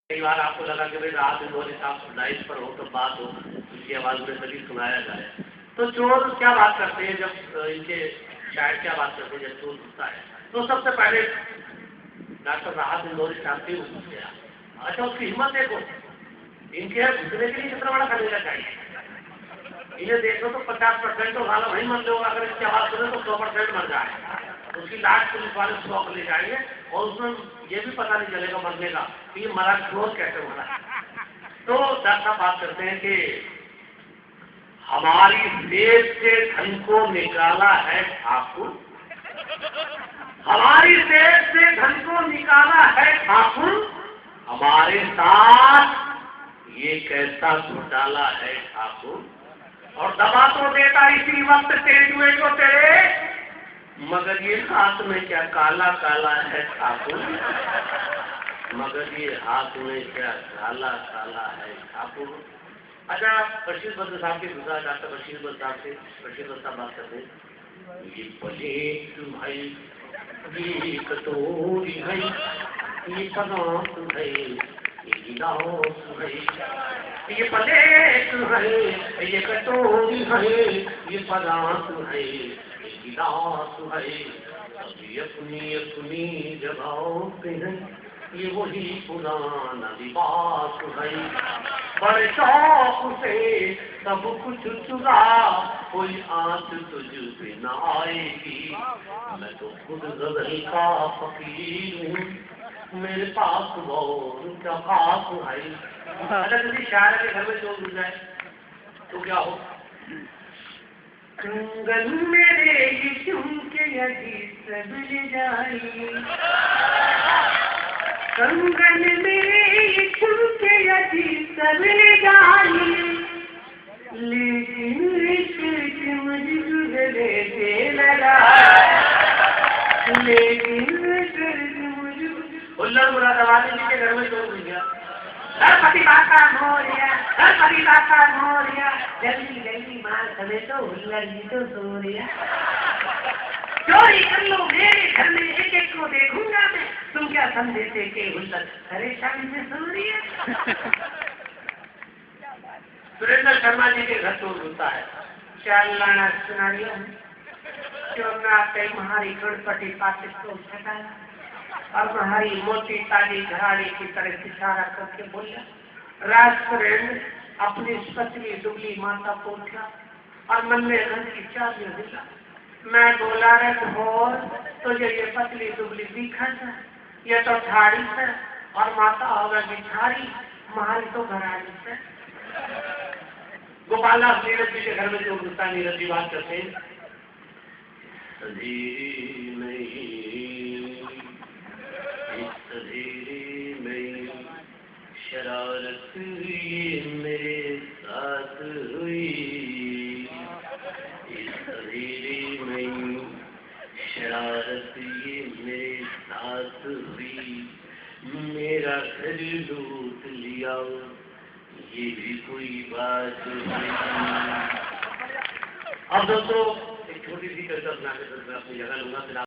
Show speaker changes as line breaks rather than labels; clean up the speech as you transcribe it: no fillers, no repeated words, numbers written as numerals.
कई बार आपको लगा कि भाई रात में बोले साहब लाइफ पर हो तो बात हो, उनकी आवाज में तभी सुनाया जाए। तो चोर क्या बात करते हैं जब इनके शायद क्या बात करते हैं जब चोर घुसता है, तो सबसे पहले डॉक्टर राहत इंदौरी साहब से घुस गया। अच्छा, उसकी हिम्मत देखो, इनके घुसने के लिए कितना बड़ा खरीदा चाहिए। इन्हें देखो तो 50% तो वाला वही मर जाओगा, अगर इसकी आवाज सुने तो 100% मर जाए। उसकी लाश पुलिस वाले शौक ले जाएंगे और उसमें ये भी पता नहीं चलेगा मरने का कि ये मरा क्यों, कैसे मरा। तो डॉक्टर बात करते हैं कि हमारी देश से धन को निकाला है ठाकुर, हमारी देश से धन को निकाला है ठाकुर, हमारे साथ ये कैसा घोटाला है ठाकुर। और दबा तो देता इसी वक्त तेजुए को तेरे, मगर ये हाथ में क्या काला काला है ठाकुर, मगर ये हाथ में क्या काला काला है ठाकुर। अच्छा, बशीर बद्र साहब के गुजरा डॉक्टर बशीर बद्र साहब से बशीर बद्र साहब बात करते हैं। ये प्लेट भाई, ये कटोरी भाई, ये परात है, ये गिलास है, ये प्लेट है, ये कटोरी है, ये परात है, गिलास है, अभी अपनी अपनी जगहों पे है, ये वही पुराना लिबास है। बड़े शौक से सब कुछ चुरा, कोई आंच तुझ पे न आएगी, मैं तो खुद गजल का फकीर हूँ, मेरे पास बहुत क्या खास है। अगर किसी शायर के घर में चोर घुस जाए तो क्या हो। कंगन मेरे ये चुमके यदि सबल जाए, कंगन मेरे ये चुमके यदि सबल जाए, लेकिन मुझे गुजरे से लगा, लेकिन मुझे उल्लड़ मुरादाबादी जी के घर में चोर घुस गया। गणपति बाबा मोरिया, गणपति बाबा मोरिया, जल्दी जल्दी मार करे तो हुल्लड़ जी तो सोरिया। चोरी कर लो मेरे घर में, एक एक को देखूंगा मैं, तुम क्या समझे के हुल्लड़ परेशानी में सोरिया। सुरेंद्र शर्मा जी के घर चोर घुसता है। चार लाना सुना लिया, चोर ने आते महारी गणपति पास को हटाया और हमारी मोटी ताली घराड़ी की तरह इशारा करके बोला, राजपुरेंद्र अपनी पतली दुबली माता को उठा और मन में घर की चाबियां दिला। मैं बोला रे भोर, तुझे ये पतली दुबली दिखा था, ये तो झाड़ी से और माता होगी झाड़ी, हमारी तो घराड़ी से। गोपाल दास नीरज जी के घर में जो गुस्सा नीरज जी बात करते हैं। सधीरे में शरारत ये मेरे साथ हुई, इस सधीरे में शरारत ये मेरे साथ हुई, मेरा घर लूट लिया, ये भी कोई बात नहीं। अब दोस्तों एक छोटी सी कविता सुना के अपनी जगह लूंगा।